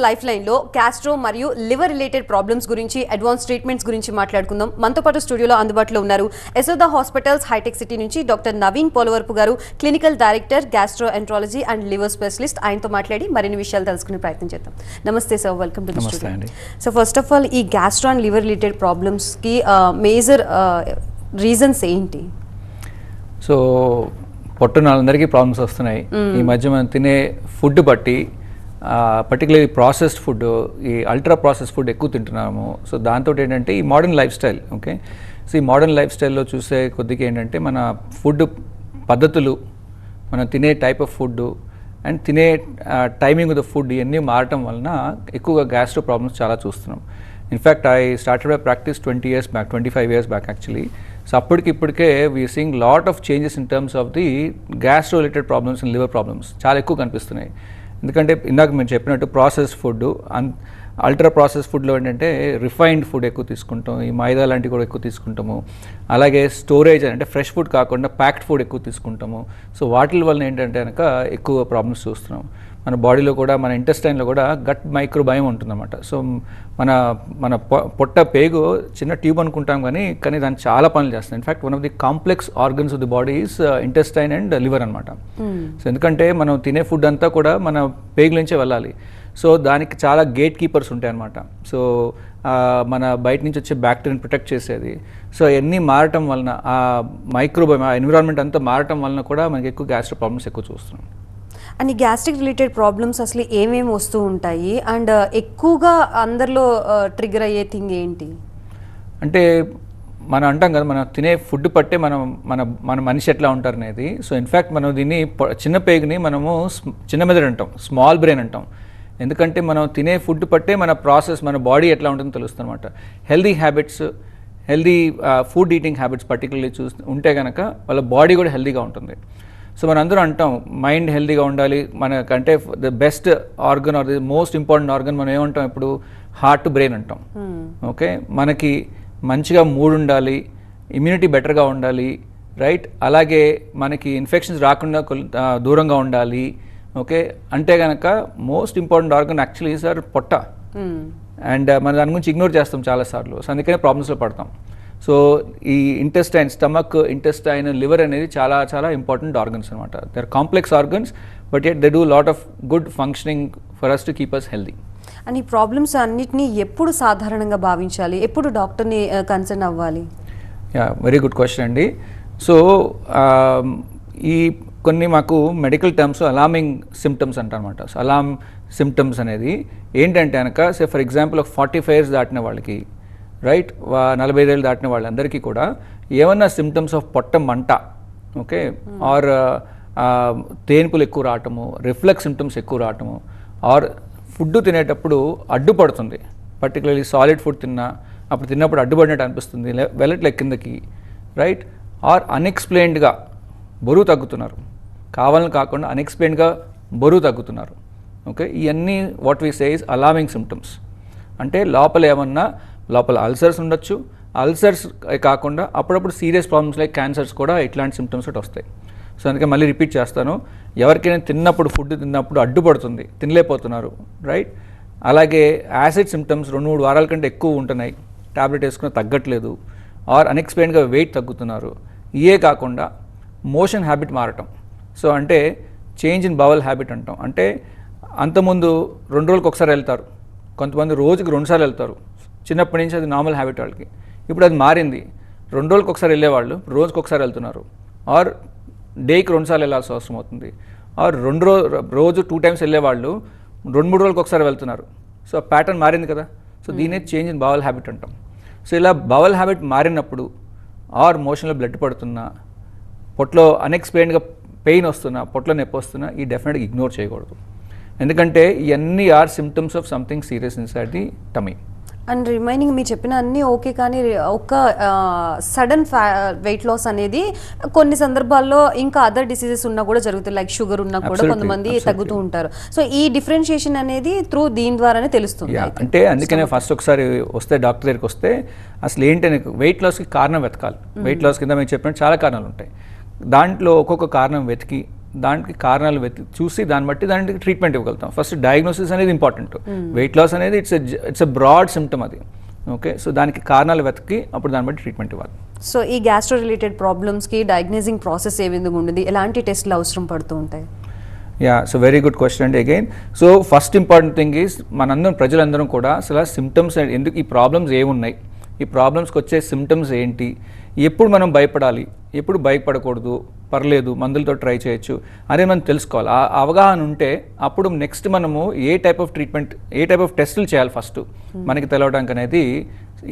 Life line లో gastro మరియు liver related problems గురించి అడ్వాన్స్ ట్రీట్మెంట్స్ గురించి మాట్లాడుకుందాం. మనతో పాటు స్టూడియోలో అందుబాటులో ఉన్నారు యశోద హాస్పిటల్స్ హైటెక్ సిటీ నుంచి డాక్టర్ నవీన్ పోలవరపు గారు, clinical director gastroenterology and liver specialist. ఆయనతో మాట్లాడి మరిన్ని విషయాలు తెలుసుకునే ప్రయత్నం చేద్దాం. నమస్తే sir, welcome to the studio. So first of all, ఈ gastro and liver related problems కి మేజర్ రీజన్స్ ఏంటి? సో పొట్టున అందరికీ ప్రాబ్లమ్స్ వస్తున్నాయి ఈ మధ్య. మనం తినే ఫుడ్ బట్టి, పర్టికులర్లీ ప్రాసెస్డ్ ఫుడ్, ఈ అల్ట్రా ప్రాసెస్ ఫుడ్ ఎక్కువ తింటున్నాము. సో దాంతో ఏంటంటే ఈ modern life style, okay, so ఈ మోడర్న్ లైఫ్ స్టైల్లో చూసే కొద్దిగా ఏంటంటే మన ఫుడ్ పద్ధతులు, మనం తినే టైప్ ఆఫ్ ఫుడ్ అండ్ తినే టైమింగ్ ఆఫ్ ద ఫుడ్ ఇవన్నీ మారటం వలన ఎక్కువగా గ్యాస్ట్రో ప్రాబ్లమ్స్ చాలా చూస్తున్నాం. In fact I started my practice 20 years back, 25 years back actually. So ఇప్పటికే we're seeing lot of changes in terms of the gastro related problems and liver problems చాలా ఎక్కువ కనిపిస్తున్నాయి. ఎందుకంటే ఇందాక మేము చెప్పినట్టు ప్రాసెస్ ఫుడ్, అల్ట్రా ప్రాసెస్ ఫుడ్లో ఏంటంటే రిఫైన్డ్ ఫుడ్ ఎక్కువ తీసుకుంటాం, ఈ మైదా లాంటివి కూడా ఎక్కువ తీసుకుంటాము. అలాగే స్టోరేజ్ అంటే ఫ్రెష్ ఫుడ్ కాకుండా ప్యాక్డ్ ఫుడ్ ఎక్కువ తీసుకుంటాము. సో వాటి వల్ల ఏంటంటే కనుక ఎక్కువ ప్రాబ్లమ్స్ చూస్తున్నాం. మన బాడీలో కూడా, మన ఇంటెస్టైన్లో కూడా గట్ మైక్రోబయోమ్ ఉంటుందన్నమాట. సో మన పొట్ట పేగు చిన్న ట్యూబ్ అనుకుంటాం కానీ దాన్ని చాలా పనులు చేస్తాం. In fact one of the complex organs of the body is intestine and liver అనమాట. సో ఎందుకంటే మనం తినే ఫుడ్ అంతా కూడా మన పేగుల నుంచే వెళ్ళాలి. సో దానికి చాలా గేట్ కీపర్స్ ఉంటాయి అన్నమాట. సో మన బయట నుంచి వచ్చే బ్యాక్టీరియాని ప్రొటెక్ట్ చేసేది. సో అవన్నీ మారటం వలన, ఆ మైక్రోబయోమ్, ఆ ఎన్విరాన్మెంట్ అంతా మారటం వలన కూడా మనకి ఎక్కువ గ్యాస్ట్రిక్ ప్రాబ్లమ్స్ ఎక్కువ చూస్తున్నాం. అండ్ ఈ గ్యాస్ట్రిక్ రిలేటెడ్ ప్రాబ్లమ్స్ అసలు ఏమేమి వస్తూ ఉంటాయి అండ్ ఎక్కువగా అందరిలో ట్రిగర్ అయ్యే థింగ్ ఏంటి? అంటే మనం అంటాం కదా, మనం తినే ఫుడ్ పట్టే మన మనిషి ఎట్లా ఉంటారు అనేది. సో ఇన్ఫ్యాక్ట్ మనం దీన్ని చిన్న పేగుని మనము చిన్న మెదడు అంటాం, స్మాల్ బ్రెయిన్ అంటాం. ఎందుకంటే మనం తినే ఫుడ్ పట్టే మన ప్రాసెస్, మన బాడీ ఎట్లా ఉంటుందో తెలుస్తుంది అనమాట. Healthy habits, healthy food eating habits particularly ఉంటే కనుక వాళ్ళ బాడీ కూడా హెల్దీగా ఉంటుంది. సో మనం అందరూ అంటాం మైండ్ హెల్దీగా ఉండాలి, మనకంటే the best organ or the most important organ మనం ఏమంటాం ఇప్పుడు, హార్ట్, బ్రెయిన్ అంటాం. ఓకే, మనకి మంచిగా మూడ్ ఉండాలి, ఇమ్యూనిటీ బెటర్గా ఉండాలి, రైట్. అలాగే మనకి ఇన్ఫెక్షన్స్ రాకుండా దూరంగా ఉండాలి. ఓకే, అంటే కనుక most important organ actually sir పొట్ట. అండ్ మన దాని గురించి ఇగ్నోర్ చేస్తాం చాలాసార్లు. సో అందుకనే ప్రాబ్లమ్స్లో పడతాం. సో ఈ ఇంటెస్టైన్, స్టమక్, ఇంటెస్టైన్, లివర్ అనేది చాలా చాలా ఇంపార్టెంట్ ఆర్గన్స్ అనమాట. They are complex organs, but yet they do lot of good functioning for us to keep us healthy. And ఈ ప్రాబ్లమ్స్ అన్నిటినీ ఎప్పుడు సాధారణంగా భావించాలి, ఎప్పుడు డాక్టర్ని కన్సర్న్ అవ్వాలి? యా, వెరీ గుడ్ క్వశ్చన్ అండి. సో ఈ కొన్ని మాకు మెడికల్ టర్మ్స్ అలార్మింగ్ సిమ్టమ్స్ అంటారనమాట. సో అలార్మ్ సిమ్టమ్స్ అనేది ఏంటంటే కనుక, సే ఫర్ ఎగ్జాంపుల్ 45 years దాటిన వాళ్ళకి, రైట్, 45 ఏళ్ళు దాటిన వాళ్ళందరికీ కూడా ఏమన్నా సిమ్టమ్స్ ఆఫ్ పొట్ట మంట, ఓకే, ఆర్ తేన్పులు ఎక్కువ రావటము, రిఫ్లెక్స్ సిమ్టమ్స్ ఎక్కువ రావటము, ఆర్ ఫుడ్ తినేటప్పుడు అడ్డుపడుతుంది, పర్టికులర్లీ సాలిడ్ ఫుడ్ తిన్నప్పుడు అడ్డుపడినట్టు అనిపిస్తుంది, వెళ్ళట్లే కిందకి, రైట్, ఆర్ అన్ఎక్స్ప్లెయిన్డ్గా బరువు తగ్గుతున్నారు, కావాలని కాకుండా అన్ఎక్స్ప్లెయిన్డ్గా బరువు తగ్గుతున్నారు. ఓకే, ఇవన్నీ what we say is alarming symptoms. అంటే లోపల అల్సర్స్ ఉండొచ్చు, అల్సర్స్ కాకుండా అప్పుడప్పుడు సీరియస్ ప్రాబ్లమ్స్ లైక్ క్యాన్సర్స్ కూడా ఇట్లాంటి సిమ్టమ్స్ వస్తాయి. సో అందుకే మళ్ళీ రిపీట్ చేస్తాను, ఎవరికైనా ఫుడ్ తిన్నప్పుడు అడ్డుపడుతుంది, తినలేకపోతున్నారు, రైట్. అలాగే యాసిడ్ సిమ్టమ్స్ 2-3 వారాల కంటే ఎక్కువ ఉంటున్నాయి, ట్యాబ్లెట్ వేసుకుని తగ్గట్లేదు, ఆర్ అన్ఎక్స్ప్లెయిన్డ్గా వెయిట్ తగ్గుతున్నారు. ఇవే కాకుండా మోషన్ హ్యాబిట్ మారటం. సో అంటే చేంజ్ ఇన్ బవల్ హ్యాబిట్ అంటాం. అంటే అంతకుముందు 2 రోజులకు ఒకసారి వెళ్తారు, కొంతమంది రోజుకి 2 సార్లు వెళ్తారు. చిన్నప్పటి నుంచి అది నార్మల్ హ్యాబిట్ వాళ్ళకి. ఇప్పుడు అది మారింది, 2 రోజులకు ఒకసారి వెళ్ళేవాళ్ళు రోజుకి ఒకసారి వెళ్తున్నారు, ఆర్ డేకి 2 సార్లు వెళ్ళాల్సిన అవసరం అవుతుంది, ఆర్ రోజు 2 times వెళ్ళేవాళ్ళు 2-3 రోజులకు ఒకసారి వెళ్తున్నారు. సో ఆ ప్యాటర్న్ మారింది కదా. సో దీనే చేంజ్ ఇన్ బవల్ హ్యాబిట్ అంటాం. సో ఇలా బవల్ హ్యాబిట్ మారినప్పుడు, ఆర్ మోషన్లో బ్లడ్ పడుతున్నా, పొట్టలో అన్ఎక్స్ప్లెయిన్డ్గా పెయిన్ వస్తున్నా, పొట్టలో నొప్పి వస్తున్నా, ఈ డెఫినెట్గా ఇగ్నోర్ చేయకూడదు. ఎందుకంటే ఇవన్నీ are symptoms of something serious inside the tummy. And remaining మీరు చెప్పిన అన్నీ ఓకే, కానీ ఒక సడన్ వెయిట్ లాస్ అనేది కొన్ని సందర్భాల్లో ఇంకా అదర్ డిసీజెస్ ఉన్నా కూడా జరుగుతుంది, లైక్ షుగర్ ఉన్నా కూడా కొంతమంది తగ్గుతూ ఉంటారు. సో ఈ డిఫరెన్షియేషన్ అనేది దీని ద్వారానే తెలుస్తుంది. అంటే అందుకనే ఫస్ట్ ఒకసారి వస్తే డాక్టర్ దగ్గరికి వస్తే అసలు ఏంటనే వెయిట్ లాస్కి కారణం వెతకాలి. వెయిట్ లాస్ కింద మేము చెప్పినట్టు చాలా కారణాలు ఉంటాయి. దాంట్లో ఒక్కొక్క కారణం వెతికి దానికి కారణాలు చూసి దాన్ని బట్టి దానికి ట్రీట్మెంట్ ఇవ్వగలుగుతాం. ఫస్ట్ డయాగ్నోసిస్ అనేది ఇంపార్టెంట్. వెయిట్ లాస్ అనేది ఇట్స్ ఎ బ్రాడ్ సిమ్టమ్ అది. ఓకే, సో దానికి కారణాలు వెతికి అప్పుడు దాన్ని బట్టి ట్రీట్మెంట్ ఇవ్వాలి. సో ఈ గ్యాస్ట్రో రిలేటెడ్ ప్రాబ్లమ్స్కి డయాగ్నైజింగ్ ప్రాసెస్ ఏ విధంగా ఉంటుంది, ఎలాంటి టెస్ట్లు అవసరం పడుతూ ఉంటాయి? Yeah, so very good question అండి again. So first important thing is మనందరం ప్రజలందరం కూడా అసలు సిమ్టమ్స్ ఎందుకు, ఈ ప్రాబ్లమ్స్ ఏమున్నాయి, ఈ ప్రాబ్లమ్స్కి వచ్చే సిమ్టమ్స్ ఏంటి, ఎప్పుడు మనం భయపడాలి, ఎప్పుడు భయపడకూడదు, పర్లేదు మందులతో ట్రై చేయొచ్చు అనేది మనం తెలుసుకోవాలి. ఆ అవగాహన ఉంటే అప్పుడు నెక్స్ట్ మనము ఏ టైప్ ఆఫ్ ట్రీట్మెంట్, ఏ టైప్ ఆఫ్ టెస్టులు చేయాలి ఫస్ట్ మనకి తెలవడానికి అనేది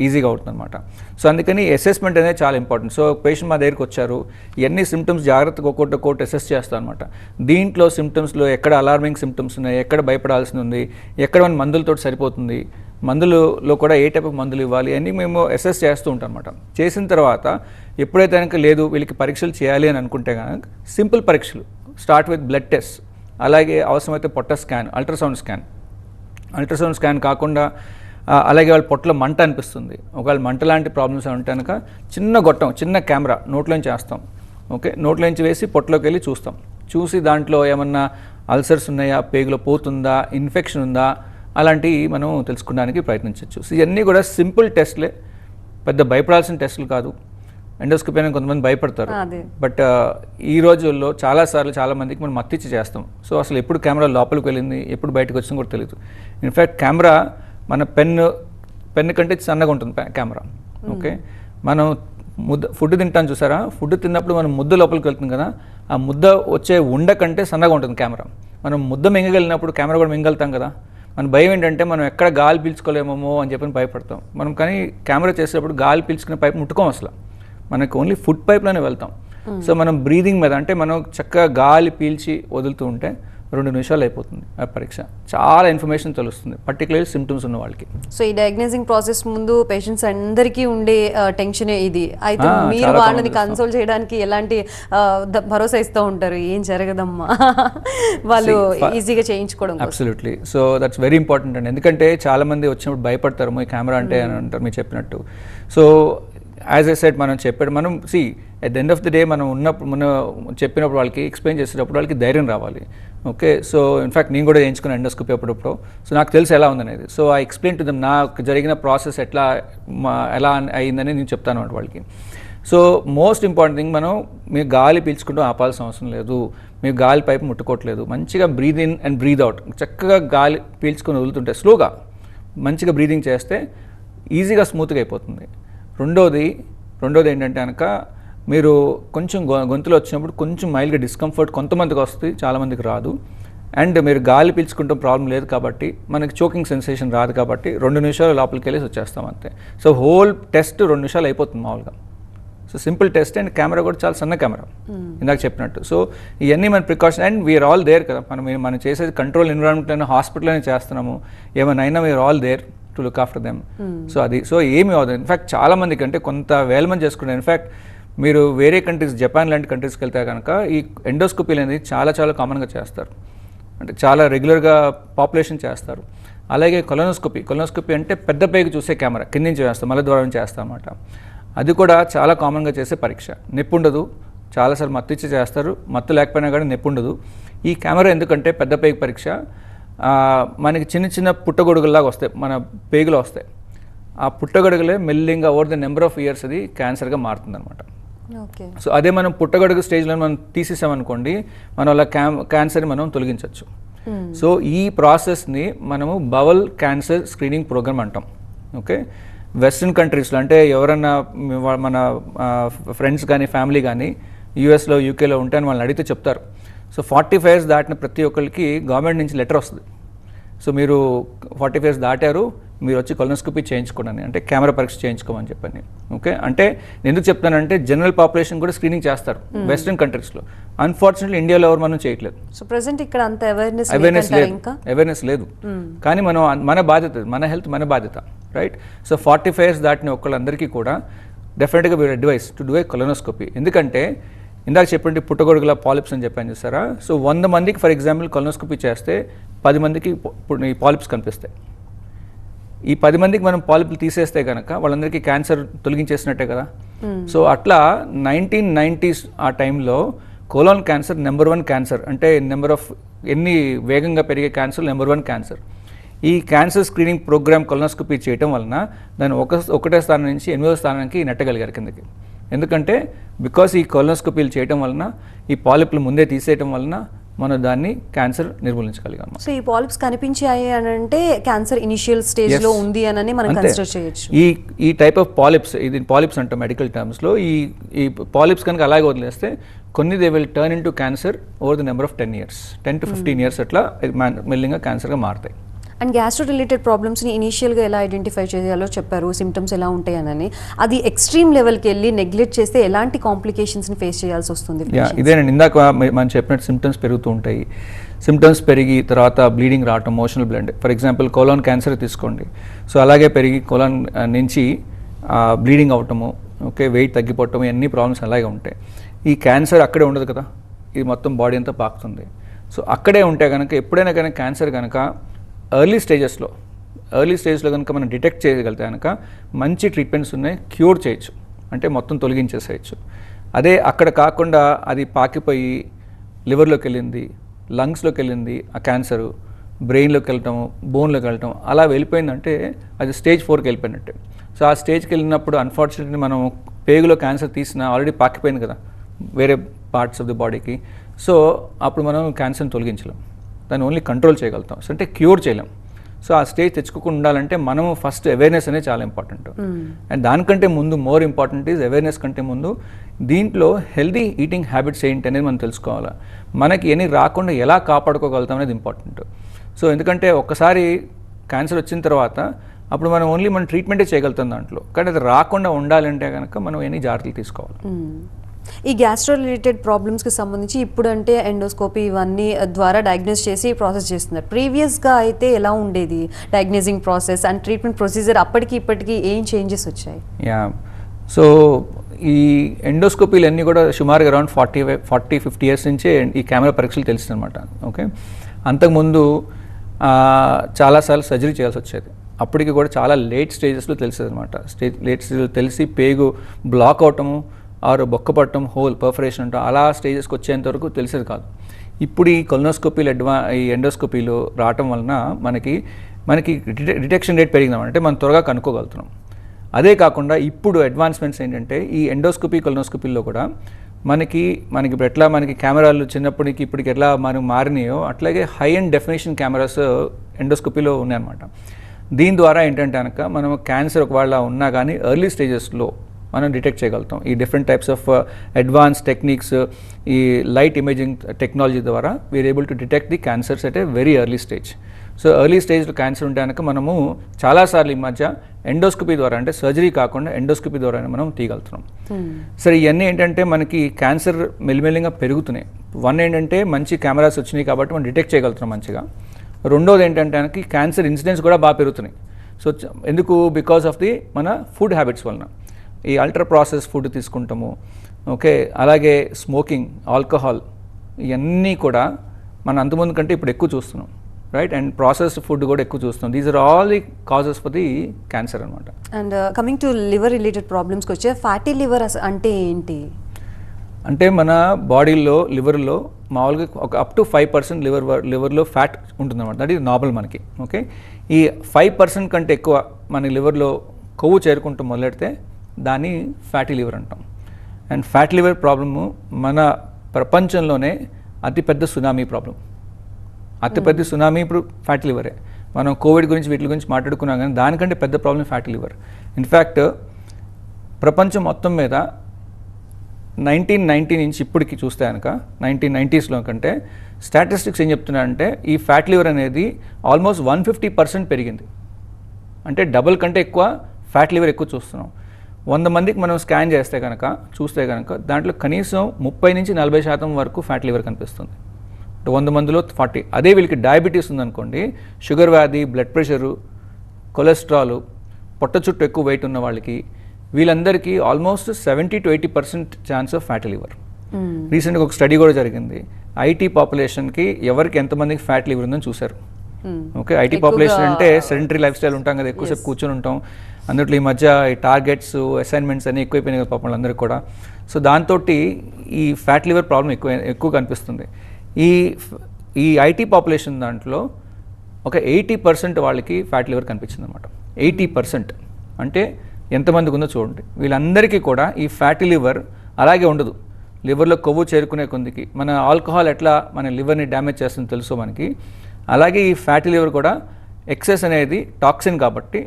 ఈజీగా అవుతుంది అనమాట. సో అందుకని అసెస్మెంట్ అనేది చాలా ఇంపార్టెంట్. సో పేషెంట్ మా దగ్గరికి వచ్చారు, ఇవన్నీ సిమ్టమ్స్ జాగ్రత్తగా ఒక్కొక్కటి అసెస్ చేస్తాం అనమాట. దీంట్లో సిమ్టమ్స్లో ఎక్కడ అలార్మింగ్ సిమ్టమ్స్ ఉన్నాయి, ఎక్కడ భయపడాల్సి ఉంది, ఎక్కడ మన మందులతో సరిపోతుంది, మందులలో కూడా ఏ టైప్ ఆఫ్ మందులు ఇవ్వాలి అన్నీ మేము అసెస్ చేస్తూ ఉంటాం అనమాట. చేసిన తర్వాత ఎప్పుడైతే కనుక లేదు వీళ్ళకి పరీక్షలు చేయాలి అని అనుకుంటే కనుక సింపుల్ పరీక్షలు స్టార్ట్ విత్ బ్లడ్ టెస్ట్, అలాగే అవసరమైతే పొట్ట స్కాన్, అల్ట్రాసౌండ్ స్కాన్ కాకుండా అలాగే వాళ్ళ పొట్టలో మంట అనిపిస్తుంది, ఒకవేళ మంట లాంటి ప్రాబ్లమ్స్ ఉంటే కనుక చిన్న కెమెరా నోట్లోంచి వేస్తాం. ఓకే, నోట్లోంచి వేసి పొట్టలోకి వెళ్ళి చూసి దాంట్లో ఏమన్నా అల్సర్స్ ఉన్నాయా, పేగులో పోతుందా, ఇన్ఫెక్షన్ ఉందా, అలాంటివి మనం తెలుసుకోవడానికి ప్రయత్నించవచ్చు. సో ఇవన్నీ కూడా సింపుల్ టెస్ట్లే, పెద్ద భయపడాల్సిన టెస్టులు కాదు. ఎండోస్కోపీ అని కొంతమంది భయపడతారు, బట్ ఈ రోజుల్లో చాలా మందికి మనం మత్తిచ్చి చేస్తాం. సో అసలు ఎప్పుడు కెమెరా లోపలికి వెళ్ళింది, ఎప్పుడు బయటకు వచ్చింది కూడా తెలియదు. ఇన్ఫ్యాక్ట్ కెమెరా మన పెన్ కంటే సన్నగా ఉంటుంది కెమెరా. ఓకే, మనం ఫుడ్ తింటాం చూసారా, ఫుడ్ తిన్నప్పుడు మనం ముద్ద లోపలికి వెళ్తుంది కదా, ఆ ముద్ద వచ్చే ఉండ కంటే సన్నగా ఉంటుంది కెమెరా. మనం ముద్ద మింగగలిగినప్పుడు కెమెరా కూడా మింగలుగుతాం కదా. మన భయం ఏంటంటే మనం ఎక్కడ గాలి పీల్చుకోలేమో అని చెప్పి భయపడతాం మనం. కానీ కెమెరా చేసేటప్పుడు గాలి పీల్చుకునే పైప్ ముట్టుకోం అసలు, మనకు ఓన్లీ ఫుడ్ పైప్లోనే వెళ్తాం. సో మనం బ్రీదింగ్ మీద అంటే మనం చక్కగా గాలి పీల్చి వదులుతూ ఉంటే 2 నిమిషాలు అయిపోతుంది ఆ పరీక్ష. చాలా ఇన్ఫర్మేషన్ తెలుస్తుంది, పర్టికులర్లీ సిమ్టమ్స్ ఉన్న వాళ్ళకి. సో ఈ డయాగ్నైజింగ్ ప్రాసెస్ ముందు పేషెంట్స్ అందరికీ ఉండే టెన్షనే ఇది. అయితే మీరు వాళ్ళని కన్సోల్ చేయడానికి ఎలాంటి భరోసా ఇస్తూ ఉంటారు, ఏం జరగదమ్మా వాళ్ళు ఈజీగా చేయించుకోవడం? Absolutely, so that's very important అండి. ఎందుకంటే చాలా మంది వచ్చినప్పుడు భయపడతారు, ఈ కెమెరా అంటే అని అంటారు మీరు చెప్పినట్టు. సో యాజ్ ఐ సెడ్ మనం at the end of the day మనం చెప్పినప్పుడు వాళ్ళకి ఎక్స్ప్లెయిన్ చేసేటప్పుడు వాళ్ళకి ధైర్యం రావాలి. ఓకే, సో ఇన్ఫ్యాక్ట్ నేను కూడా చేయించుకున్నాను ఎండోస్కోపీ అప్పుడప్పుడు. సో నాకు తెలుసు ఎలా ఉందనేది. So I explain to them నాకు జరిగిన ప్రాసెస్ ఎలా అయిందని నేను చెప్తాను అన్నమాట వాళ్ళకి. సో మోస్ట్ ఇంపార్టెంట్ థింగ్, మీరు గాలి పీల్చుకుంటూ ఆపాల్సిన అవసరం లేదు, మీరు గాలి పైపు ముట్టుకోవట్లేదు, మంచిగా breathe in and breathe out, చక్కగా గాలి పీల్చుకొని వదులుతుంటే స్లోగా మంచిగా బ్రీదింగ్ చేస్తే ఈజీగా స్మూత్గా అయిపోతుంది. రెండోది ఏంటంటే కనుక మీరు కొంచెం గొంతులో వచ్చినప్పుడు కొంచెం మైల్డ్గా డిస్కంఫర్ట్ కొంతమందికి వస్తుంది, చాలామందికి రాదు. అండ్ మీరు గాలి పీల్చుకుంటాం ప్రాబ్లం లేదు కాబట్టి, మనకి చోకింగ్ సెన్సేషన్ రాదు కాబట్టి 2 నిమిషాలు లోపలికి వెళ్ళేసి వచ్చేస్తాం అంతే. సో హోల్ టెస్ట్ 2 నిమిషాలు అయిపోతుంది మామూలుగా. So simple test, and camera కూడా చాలా సన్న కెమెరా ఇందాక చెప్పినట్టు. సో ఇవన్నీ మన precaution, and we're all there కదా, మనం చేసేది కంట్రోల్ ఎన్విరాన్మెంట్లోనే హాస్పిటల్లోనే చేస్తున్నాము, ఏమైనా అయినా we're all there to look after them. So ఏమి అవుతుంది. ఇన్ఫ్యాక్ట్ చాలా మందికి అంటే కొంత వేల మంది చేసుకుంటారు. ఇన్ఫ్యాక్ట్ మీరు వేరే కంట్రీస్, జపాన్ లాంటి కంట్రీస్కి వెళ్తే కనుక ఈ ఎండోస్కోపీలు అనేది చాలా కామన్గా చేస్తారు, అంటే చాలా రెగ్యులర్గా పాపులేషన్ చేస్తారు. అలాగే కొలనోస్కోపీ అంటే పెద్ద పేగు చూసే కెమెరా కింద నుంచి వేస్తాం, మలద్వారం చేస్తాం అన్నమాట. అది కూడా చాలా కామన్గా చేసే పరీక్ష. నొప్పి ఉండదు, చాలాసార్లు మత్తిచ్చి చేస్తారు, మత్తు లేకపోయినా కానీ నొప్పి ఉండదు. ఈ కెమెరా ఎందుకంటే పెద్ద పేగు పరీక్ష, మనకి చిన్న పుట్టగొడుగుల్లాగా వస్తాయి, మన పేగులు వస్తాయి. ఆ పుట్టగొడుగులే మెల్లింగా over the number of years అది క్యాన్సర్గా మారుతుంది అనమాట. సో అదే మనం పుట్టగొడుగు స్టేజ్లో మనం తీసేసామనుకోండి, మనం అలా క్యాన్సర్ని మనం తొలగించవచ్చు. సో ఈ ప్రాసెస్ని మనము బవల్ క్యాన్సర్ స్క్రీనింగ్ ప్రోగ్రామ్ అంటాం. ఓకే, వెస్ట్రన్ కంట్రీస్లో అంటే ఎవరన్నా మన ఫ్రెండ్స్ కానీ ఫ్యామిలీ కానీ యూఎస్లో యూకేలో ఉంటే అని వాళ్ళని అడిగితే చెప్తారు. సో 45 years దాటిన ప్రతి ఒక్కరికి గవర్నమెంట్ నుంచి లెటర్ వస్తుంది. సో మీరు 45 years దాటారు, మీరు వచ్చి కొలనోస్కోపీ చేయించుకోండి, అంటే కెమెరా పరీక్ష చేయించుకోమని చెప్పని. ఓకే, అంటే నేను ఎందుకు చెప్తానంటే జనరల్ పాపులేషన్ కూడా స్క్రీనింగ్ చేస్తారు వెస్ట్రన్ కంట్రీస్లో. అన్ఫార్చునేట్లీ ఇండియాలో ఎవరు మనం చేయట్లేదు. సో ప్రెసెంట్ ఇక్కడ అంత అవేర్నెస్ లేదు. కానీ మన బాధ్యత, మన హెల్త్ మన బాధ్యత, రైట్? సో 45 years దాటిన ఒక్కళ్ళందరికీ కూడా డెఫినెట్గా వీరు advice to do a colonoscopy. ఎందుకంటే ఇందాక చెప్పండి పుట్టగొడుగుల పాలిప్స్ అని చెప్పాను చూసారా. సో 100 మందికి ఫర్ ఎగ్జాంపుల్ కొలనోస్కోపీ చేస్తే 10 మందికి ఈ పాలిప్స్ కనిపిస్తాయి. ఈ 10 మందికి మనం పాలిప్లు తీసేస్తే కనుక వాళ్ళందరికీ క్యాన్సర్ తొలగించేసినట్టే కదా. సో అట్లా 1990s ఆ టైంలో కోలాన్ క్యాన్సర్ నెంబర్ 1 క్యాన్సర్, అంటే నెంబర్ ఆఫ్ ఎన్ని వేగంగా పెరిగే క్యాన్సర్ నెంబర్ 1 క్యాన్సర్. ఈ క్యాన్సర్ స్క్రీనింగ్ ప్రోగ్రామ్ కొలనోస్కోపీ చేయడం వలన దాన్ని ఒకటే స్థానం నుంచి 8వ స్థానానికి నెట్టగలిగారు కిందకి. ఎందుకంటే బికాస్ ఈ కొలనోస్కోపీలు చేయడం వలన, ఈ పాలిప్లు ముందే తీసేయడం వలన మనం దాన్ని క్యాన్సర్ నిర్మూలించగలిగాం. సో ఈ పాలిప్స్ కనిపించాయి అని అంటే క్యాన్సర్ ఇనిషియల్ స్టేజ్ లో ఉంది అని మనం కన్సిడర్ చేయొచ్చు. ఈ టైప్ ఆఫ్ పాలిప్స్, ఇది పాలిప్స్ అంటాం మెడికల్ టర్మ్స్లో. ఈ పాలిప్స్ కనుక అలాగే వదిలేస్తే కొన్ని they will turn in to cancer over the number of 10 to 15 years అట్లా మెల్లింగా క్యాన్సర్గా మారుతాయి. అండ్ గ్యాస్ట్రో రిలేటెడ్ ప్రాబ్లమ్స్ని ఇనీషియల్గా ఎలా ఐడెంటిఫై చేయాలో చెప్పారు, సిమ్టమ్స్ ఎలా ఉంటాయని. అది ఎక్స్ట్రీమ్ లెవెల్కి వెళ్ళి నెగ్లెక్ట్ చేస్తే ఎలాంటి కాంప్లికేషన్స్ని ఫేస్ చేయాల్సి వస్తుంది? ఇదేనండి, ఇందాక మనం చెప్పినట్టు సిమ్టమ్స్ పెరుగుతూ ఉంటాయి. సిమ్టమ్స్ పెరిగి తర్వాత బ్లీడింగ్ రావటం, మోషనల్ blood. For example colon cancer తీసుకోండి. సో అలాగే పెరిగి కోలాన్ నుంచి బ్లీడింగ్ అవటము, ఓకే, వెయిట్ తగ్గిపోవటం, ఇవన్నీ ప్రాబ్లమ్స్ అలాగే ఉంటాయి. ఈ క్యాన్సర్ అక్కడే ఉండదు కదా, ఇది మొత్తం బాడీ అంతా పాకుతుంది. సో అక్కడే ఉంటే కనుక ఎప్పుడైనా కనుక క్యాన్సర్ కనుక ఎర్లీ స్టేజ్లో కనుక మనం డిటెక్ట్ చేయగలిగితే కనుక మంచి ట్రీట్మెంట్స్ ఉన్నాయి, క్యూర్ చేయొచ్చు, అంటే మొత్తం తొలగించేసేయచ్చు. అదే అక్కడ కాకుండా అది పాకిపోయి లివర్లోకి వెళ్ళింది, లంగ్స్లోకి వెళ్ళింది, ఆ క్యాన్సరు బ్రెయిన్లోకి వెళ్ళటం, బోన్లోకి వెళ్ళటం, అలా వెళ్ళిపోయిందంటే అది స్టేజ్ 4కి వెళ్ళిపోయినట్టే. సో ఆ స్టేజ్కి వెళ్ళినప్పుడు అన్ఫార్చునేట్లీ మనం పేగులో క్యాన్సర్ తీసినా ఆల్రెడీ పాకిపోయింది కదా వేరే పార్ట్స్ ఆఫ్ ది బాడీకి. సో అప్పుడు మనం క్యాన్సర్ని తొలగించలేం, దాన్ని ఓన్లీ కంట్రోల్ చేయగలుగుతాం. సో అంటే క్యూర్ చేయలేం. సో ఆ స్టేజ్ తెచ్చుకోకుండా ఉండాలంటే మనము ఫస్ట్ అవేర్నెస్ అనేది చాలా ఇంపార్టెంట్. అండ్ దానికంటే ముందు మోర్ ఇంపార్టెంట్ ఈజ్ అవేర్నెస్ కంటే ముందు దీంట్లో హెల్దీ ఈటింగ్ హ్యాబిట్స్ ఏంటి అనేది మనం తెలుసుకోవాలి. మనకి ఎన్ని రాకుండా ఎలా కాపాడుకోగలుగుతాం అనేది ఇంపార్టెంట్. సో ఎందుకంటే ఒక్కసారి క్యాన్సర్ వచ్చిన తర్వాత అప్పుడు మనం ఓన్లీ మనం ట్రీట్మెంటే చేయగలుగుతాం దాంట్లో, కానీ అది రాకుండా ఉండాలంటే కనుక మనం ఎన్ని జాగ్రత్తలు తీసుకోవాలి. ఈ గ్యాస్ట్రో రిలేటెడ్ ప్రాబ్లమ్స్కి సంబంధించి ఇప్పుడు అంటే ఎండోస్కోపీ ఇవన్నీ ద్వారా డయాగ్నోస్ చేసి ప్రాసెస్ చేస్తున్నారు. ప్రీవియస్గా అయితే ఎలా ఉండేది diagnosing process and treatment procedure? అప్పటికి ఇప్పటికి ఏం చేంజెస్ వచ్చాయి? సో ఈ ఎండోస్కోపీలు అన్నీ కూడా సుమారుగా అరౌండ్ 40-50 years నుంచే ఈ కెమెరా పరీక్షలు తెలుస్తుంది అనమాట. ఓకే, అంతకుముందు చాలాసార్లు సర్జరీ చేయాల్సి వచ్చేది. అప్పటికి కూడా చాలా లేట్ స్టేజెస్లో తెలిసేది అనమాట. లేట్ స్టేజ్లో తెలిసి పేగు బ్లాక్ అవటము, ఆరు బొక్క పట్టడం, హోల్ పర్ఫరేషన్ అంటాం, అలా స్టేజెస్కి వచ్చేంత వరకు తెలిసేది కాదు. ఇప్పుడు ఈ కొలనోస్కోపీలు ఈ ఎండోస్కోపీలు రావటం వలన మనకి డిటెక్షన్ రేట్ పెరిగిందన్నమాట, అంటే మనం త్వరగా కనుక్కోగలుగుతున్నాం. అదే కాకుండా ఇప్పుడు అడ్వాన్స్మెంట్స్ ఏంటంటే ఈ ఎండోస్కోపీ కొలనోస్కోపీల్లో కూడా మనకి ఇప్పుడు ఎట్లా మనకి కెమెరాలు చిన్నప్పటికి ఇప్పటికి ఎట్లా మనం మారినాయో అట్లాగే హై అండ్ డెఫినేషన్ కెమెరాస్ ఎండోస్కోపీలో ఉన్నాయన్నమాట. దీని ద్వారా ఏంటంటే కనుక మనం క్యాన్సర్ ఒకవేళ ఉన్నా కానీ ఎర్లీ స్టేజెస్లో మనం డిటెక్ట్ చేయగలుగుతాం. ఈ different types of advance techniques, ఈ లైట్ ఇమేజింగ్ టెక్నాలజీ ద్వారా we're able to detect the cancers at a very early stage. So early స్టేజ్లో క్యాన్సర్ ఉంటే కనుక మనము చాలాసార్లు ఈ మధ్య ఎండోస్కోపీ ద్వారా, అంటే సర్జరీ కాకుండా ఎండోస్కోపీ ద్వారా మనం తీయగలుగుతున్నాం. సరే, ఇవన్నీ ఏంటంటే మనకి క్యాన్సర్ మెల్లిమెల్లిగా పెరుగుతున్నాయి. వన్ ఏంటంటే మంచి కెమెరాస్ వచ్చినాయి కాబట్టి మనం డిటెక్ట్ చేయగలుగుతున్నాం మంచిగా. రెండోది ఏంటంటే మనకి క్యాన్సర్ ఇన్సిడెంట్స్ కూడా బాగా పెరుగుతున్నాయి. సో ఎందుకు? బికాస్ ఆఫ్ ది మన ఫుడ్ హ్యాబిట్స్ వలన. ఈ అల్ట్రా ప్రాసెస్ ఫుడ్ తీసుకుంటాము, ఓకే, అలాగే స్మోకింగ్, ఆల్కహాల్, ఇవన్నీ కూడా మనం అంతకుముందు కంటే ఇప్పుడు ఎక్కువ చూస్తున్నాం, రైట్? అండ్ ప్రాసెస్డ్ ఫుడ్ కూడా ఎక్కువ చూస్తున్నాం. These are all the causes for the cancer అనమాట. And coming to liver related ప్రాబ్లమ్స్కి వచ్చే ఫ్యాటీ లివర్ అంటే ఏంటి? అంటే మన బాడీలో లివర్లో మామూలుగా ఒక అప్ టు 5% లివర్లో ఫ్యాట్ ఉంటుందన్నమాట. అది నార్మల్ మనకి. ఓకే, ఈ 5% కంటే ఎక్కువ మన లివర్లో కొవ్వు చేరుకుంటూ మొదలెడితే దాన్ని ఫ్యాటీ లివర్ అంటాం. అండ్ ఫ్యాటీ లివర్ ప్రాబ్లము మన ప్రపంచంలోనే అతిపెద్ద సునామీ ప్రాబ్లం. అతిపెద్ద సునామీ ఇప్పుడు ఫ్యాటీ లివరే. మనం కోవిడ్ గురించి వీటి గురించి మాట్లాడుకున్నాం, కానీ దానికంటే పెద్ద ప్రాబ్లం ఫ్యాటీ లివర్. ఇన్ఫ్యాక్ట్ ప్రపంచం మొత్తం మీద 1990 నుంచి ఇప్పటికి చూస్తే కనుక 1990s కంటే స్టాటిస్టిక్స్ ఏం చెప్తున్నారంటే ఈ ఫ్యాట్ లివర్ అనేది ఆల్మోస్ట్ 150% పెరిగింది. అంటే డబుల్ కంటే ఎక్కువ ఫ్యాట్ లివర్ ఎక్కువ చూస్తున్నాం. 100 మందికి మనం స్కాన్ చేస్తే కనుక చూస్తే కనుక దాంట్లో కనీసం 30-40% వరకు ఫ్యాట్ లివర్ కనిపిస్తుంది. 100 మందిలో 40. అదే వీళ్ళకి డయాబెటీస్ ఉందనుకోండి, షుగర్ వ్యాధి, బ్లడ్ ప్రెషరు, కొలెస్ట్రాల్, పొట్ట చుట్టూ ఎక్కువ వెయిట్ ఉన్న వాళ్ళకి, వీళ్ళందరికీ almost 70-80% chance of fatty liver. రీసెంట్గా ఒక స్టడీ కూడా జరిగింది. ఐటీ పాపులేషన్కి ఎవరికి ఎంతమందికి ఫ్యాట్ లివర్ ఉందని చూశారు. ఓకే, ఐటీ పాపులేషన్ అంటే సెడెంటరీ లైఫ్ స్టైల్ ఉంటాం కదా, ఎక్కువసేపు కూర్చొని ఉంటాం. అందులో ఈ మధ్య ఈ టార్గెట్స్, అసైన్మెంట్స్ అన్నీ ఎక్కువైపోయినాయి కదా పాపం వాళ్ళందరికీ కూడా. సో దాంతో ఈ ఫ్యాట్ లివర్ ప్రాబ్లం ఎక్కువ కనిపిస్తుంది. ఈ ఐటీ పాపులేషన్ దాంట్లో ఒక 80% వాళ్ళకి ఫ్యాట్ లివర్ కనిపించింది అనమాట. 80% అంటే ఎంతమందికి ఉందో చూడండి. వీళ్ళందరికీ కూడా ఈ ఫ్యాటీ లివర్ అలాగే ఉండదు. లివర్లో కొవ్వు చేరుకునే కొందికి మన ఆల్కహాల్ ఎట్లా మన లివర్ని డ్యామేజ్ చేస్తుందో తెలుసు మనకి, అలాగే ఈ ఫ్యాటీ లివర్ కూడా ఎక్సెస్ అనేది టాక్సిన్ కాబట్టి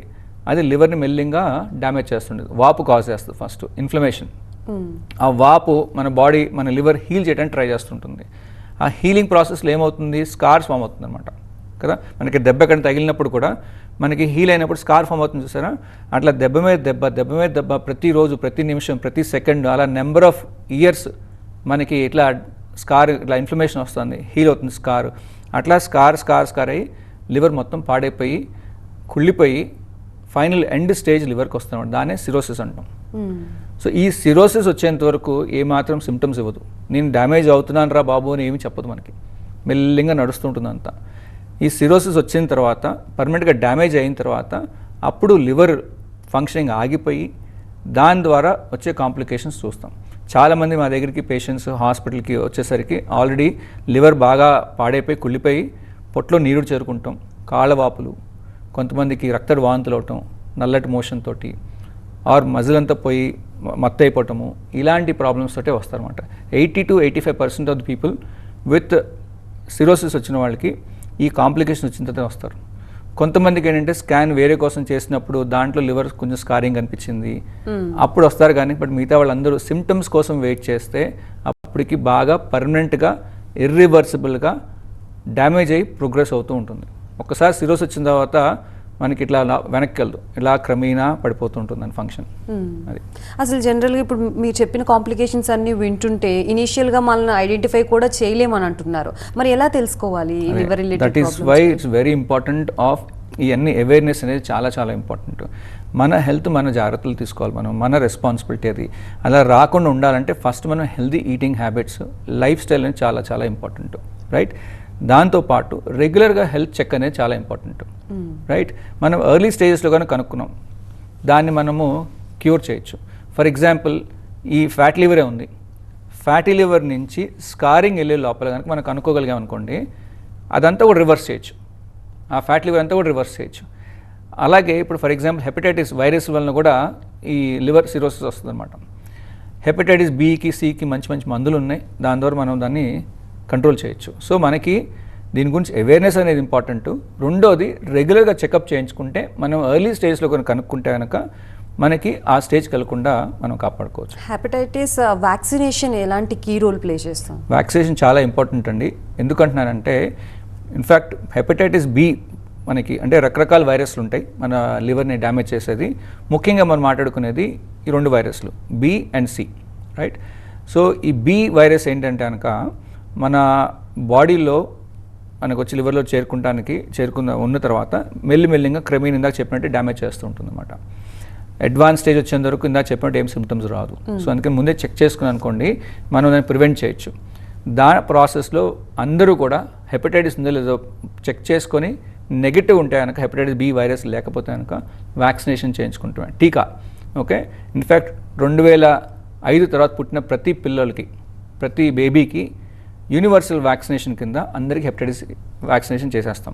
అది లివర్ని మెల్లింగా డ్యామేజ్ చేస్తుండేది. వాపు కాజ్ చేస్తుంది, ఫస్ట్ ఇన్ఫ్లమేషన్. ఆ వాపు మన లివర్ హీల్ చేయడానికి ట్రై చేస్తుంటుంది. ఆ హీలింగ్ ప్రాసెస్లో ఏమవుతుంది, స్కార్స్ ఫామ్ అవుతుంది అనమాట కదా. మనకి దెబ్బ ఎక్కడ తగిలినప్పుడు కూడా మనకి హీల్ అయినప్పుడు స్కార్ ఫామ్ అవుతుంది చూసారా, అట్లా దెబ్బ మీద దెబ్బ ప్రతిరోజు, ప్రతి నిమిషం, ప్రతి సెకండ్, అలా నెంబర్ ఆఫ్ ఇయర్స్ మనకి ఇట్లా స్కార్, ఇట్లా ఇన్ఫ్లమేషన్ వస్తుంది, హీల్ అవుతుంది స్కార్. అట్లా స్కార్ అయ్యి లివర్ మొత్తం పాడైపోయి కుళ్ళిపోయి ఫైనల్ ఎండ్ స్టేజ్ లివర్కి వస్తాం. దాన్నే సిరోసిస్ అంటాం. సో ఈ సిరోసిస్ వచ్చేంత వరకు ఏమాత్రం సిమ్టమ్స్ ఇవ్వదు. నేను డ్యామేజ్ అవుతున్నాను రా బాబు అని ఏమి చెప్పదు మనకి, మెల్లింగా నడుస్తుంటుంది అంతా. ఈ సిరోసిస్ వచ్చిన తర్వాత, పర్మనెంట్గా డ్యామేజ్ అయిన తర్వాత, అప్పుడు లివర్ ఫంక్షనింగ్ ఆగిపోయి దాని ద్వారా వచ్చే కాంప్లికేషన్స్ చూస్తాం. చాలామంది మా దగ్గరికి పేషెంట్స్ హాస్పిటల్కి వచ్చేసరికి ఆల్రెడీ లివర్ బాగా పాడైపోయి కుళ్ళిపోయి పొట్లో నీరు చేరుకుంటాం, కాళ్ళవాపులు, కొంతమందికి రక్త వాంతులు అవటం, నల్లటి మోషన్ తోటి, ఆర్ మజిల్ అంతా పోయి మత్తు అయిపోవటము, ఇలాంటి ప్రాబ్లమ్స్ తోటే వస్తారన్నమాట. 80 to 85% of the people with cirrhosis వచ్చిన వాళ్ళకి ఈ కాంప్లికేషన్ వచ్చిన తర్వాత వస్తారు. కొంతమందికి ఏంటంటే స్కాన్ వేరే కోసం చేసినప్పుడు దాంట్లో లివర్ కొంచెం స్కారింగ్ అనిపించింది, అప్పుడు వస్తారు. కానీ బట్ మిగతా వాళ్ళందరూ సిమ్టమ్స్ కోసం వెయిట్ చేస్తే అప్పటికి బాగా పర్మనెంట్గా ఇర్రివర్సిబుల్గా డ్యామేజ్ అయ్యి ప్రోగ్రెస్ అవుతూ ఉంటుంది. ఒక్కసారి సిరోస్ వచ్చిన తర్వాత మనకి ఇట్లా వెనక్కి వెళ్దు, ఇలా క్రమేణా పడిపోతుంటుంది అని ఫంక్షన్. అది అసలు జనరల్గా ఇప్పుడు మీరు చెప్పిన కాంప్లికేషన్స్ అన్ని వింటుంటే ఇనీషియల్గా మనల్ని ఐడెంటిఫై కూడా చేయలేమని అంటున్నారు. మరి ఎలా తెలుసుకోవాలి liver related? That is why it's very important of ఇవన్నీ అవేర్నెస్ అనేది చాలా చాలా ఇంపార్టెంట్. మన హెల్త్ మన జాగ్రత్తలు తీసుకోవాలి, మన రెస్పాన్సిబిలిటీ అది. అలా రాకుండా ఉండాలంటే ఫస్ట్ మనం healthy eating habits, life style అనేది చాలా చాలా ఇంపార్టెంట్, రైట్? దాంతోపాటు రెగ్యులర్గా హెల్త్ చెక్ అనేది చాలా ఇంపార్టెంట్, రైట్? మనం ఎర్లీ స్టేజెస్లో కానీ కనుక్కున్నాం, దాన్ని మనము క్యూర్ చేయొచ్చు. ఫర్ ఎగ్జాంపుల్ ఈ ఫ్యాటీ లివరే ఉంది, ఫ్యాటీ లివర్ నుంచి స్కారింగ్ వెళ్ళే లోపల కనుక మనం కనుక్కోగలిగాం అనుకోండి, అదంతా కూడా రివర్స్ చేయొచ్చు, ఆ ఫ్యాటీ లివర్ అంతా కూడా రివర్స్ చేయొచ్చు. అలాగే ఇప్పుడు ఫర్ ఎగ్జాంపుల్ హెపటైటిస్ వైరస్ వలన కూడా ఈ లివర్ సిరోసిస్ వస్తుంది అనమాట. హెపటైటిస్ బికి, సికి మంచి మంచి మందులు ఉన్నాయి, దాని ద్వారా మనం దాన్ని కంట్రోల్ చేయొచ్చు. సో మనకి దీని గురించి అవేర్నెస్ అనేది ఇంపార్టెంట్. రెండోది రెగ్యులర్గా చెకప్ చేయించుకుంటే మనం ఎర్లీ స్టేజ్లో కనుక్కుంటే కనుక మనకి ఆ స్టేజ్కి వెళ్ళకుండా మనం కాపాడుకోవచ్చు. హెపటైటిస్ వ్యాక్సినేషన్ ఎలాంటి కీ రోల్ ప్లే చేస్తాం? వ్యాక్సినేషన్ చాలా ఇంపార్టెంట్ అండి. ఎందుకంటున్నానంటే ఇన్ఫ్యాక్ట్ హెపటైటిస్ బి మనకి అంటే రకరకాల వైరస్లు ఉంటాయి మన లివర్ని డ్యామేజ్ చేసేది. ముఖ్యంగా మనం మాట్లాడుకునేది ఈ 2 వైరస్లు, B and C, right? So ఈ బి వైరస్ ఏంటంటే కనుక మన బాడీలో మనకు వచ్చి లివర్లో ఉన్న తర్వాత మెల్లిమెల్లిగా క్రమేణా ఇందాక చెప్పినట్టు డ్యామేజ్ చేస్తూ ఉంటుంది అనమాట. అడ్వాన్స్ స్టేజ్ వచ్చేంత వరకు ఇందాక చెప్పినట్టు ఏం సిమ్టమ్స్ రాదు. సో అందుకని ముందే చెక్ చేసుకుని అనుకోండి, మనం దాన్ని ప్రివెంట్ చేయొచ్చు. దాని ప్రాసెస్లో అందరూ కూడా హెపటైటిస్ ఉందో లేదో చెక్ చేసుకొని నెగిటివ్ ఉంటే కనుక, హెపటైటిస్ బి వైరస్ లేకపోతే కనుక వ్యాక్సినేషన్ చేయించుకుంటాం, టీకా. ఓకే, ఇన్ఫ్యాక్ట్ 2005 తర్వాత పుట్టిన ప్రతి పిల్లలకి, ప్రతి బేబీకి యూనివర్సల్ వ్యాక్సినేషన్ కింద అందరికీ హెపటైటిస్ వ్యాక్సినేషన్ చేసేస్తాం.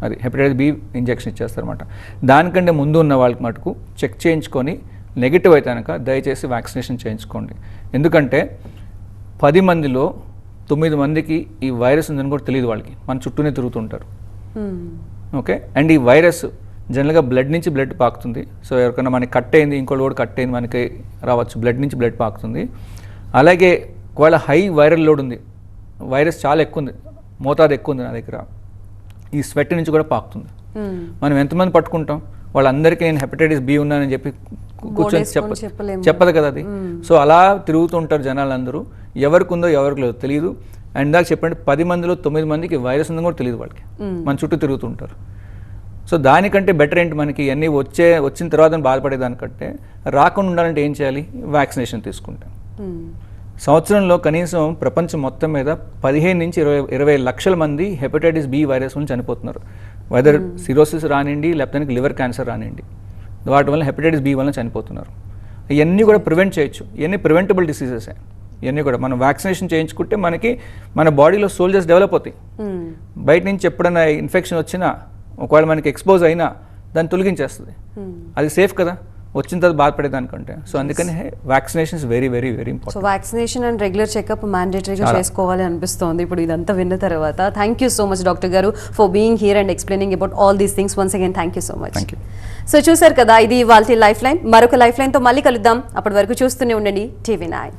అది హెపటైటిస్ బి ఇంజెక్షన్ ఇచ్చేస్తారన్నమాట. దానికంటే ముందు ఉన్న వాళ్ళకి మటుకు చెక్ చేయించుకొని నెగిటివ్ అయితే కనుక దయచేసి వ్యాక్సినేషన్ చేయించుకోండి. ఎందుకంటే 10 మందిలో 9 మందికి ఈ వైరస్ ఉందని కూడా తెలియదు వాళ్ళకి, మన చుట్టూనే తిరుగుతుంటారు. ఓకే, అండ్ ఈ వైరస్ జనరల్గా బ్లడ్ నుంచి బ్లడ్ పాకుతుంది. సో ఎవరికైనా మనకి కట్ అయింది, ఇంకోటి కూడా కట్ అయింది, మనకి రావచ్చు, బ్లడ్ నుంచి బ్లడ్ పాకుతుంది. అలాగే ఒకవేళ హై వైరల్ లోడ్ ఉంది, వైరస్ చాలా ఎక్కువ ఉంది, మోతాదు ఎక్కువ ఉంది నా దగ్గర, ఈ స్వెట్ నుంచి కూడా పాకుతుంది. మనం ఎంతమంది పట్టుకుంటాం, వాళ్ళందరికీ నేను హెపటైటిస్ బి ఉన్నానని చెప్పి కూర్చొని చెప్పదు కదా అది. సో అలా తిరుగుతూ ఉంటారు జనాలందరూ, ఎవరికి ఉందో ఎవరికి లేదో తెలియదు. అండ్ ఇందాక చెప్పండి 10 మందిలో 9 మందికి వైరస్ ఉందని కూడా తెలియదు వాళ్ళకి, మన చుట్టూ తిరుగుతూ ఉంటారు. సో దానికంటే బెటర్ ఏంటి, మనకి ఇవన్నీ వచ్చిన తర్వాత బాధపడేదానికంటే రాకుండా ఉండాలంటే ఏం చేయాలి, వ్యాక్సినేషన్ తీసుకుంటాం. సంవత్సరంలో కనీసం ప్రపంచం మొత్తం మీద 15 నుంచి 20 లక్షల మంది హెపటైటిస్ బి వైరస్ నుంచి చనిపోతున్నారు. వెదర్ సిరోసిస్ రానివ్వండి, లేకపోతే లివర్ క్యాన్సర్ రానివ్వండి, వాటి వల్ల హెపటైటిస్ బి వల్ల చనిపోతున్నారు. ఇవన్నీ కూడా ప్రివెంట్ చేయొచ్చు. ఇవన్నీ ప్రివెంటబుల్ డిసీజెస్. ఇవన్నీ కూడా మనం వ్యాక్సినేషన్ చేయించుకుంటే మనకి మన బాడీలో సోల్జర్స్ డెవలప్ అవుతాయి. బయట నుంచి ఎప్పుడైనా ఇన్ఫెక్షన్ వచ్చినా, ఒకవేళ మనకి ఎక్స్పోజ్ అయినా దాన్ని తొలగించేస్తుంది. అది సేఫ్ కదా, వచ్చిన తర్వాత బాధపడేదానికంటే. సో అందుకని vaccination is very very very so important. Vaccination and regular checkup మ్యాండేటరీగా చేసుకోవాలి అనిపిస్తోంది ఇప్పుడు ఇదంతా విన్న తర్వాత. Thank you so much doctor గారు for being here and explaining about all these things. Once again thank you so much. Thank you. So చూసారు కదా, ఇది వాళ్ళ లైఫ్ లైన్. మరొక లైఫ్ లైన్తో మళ్ళీ కలుద్దాం. అప్పటి వరకు చూస్తూనే ఉండండి TV9.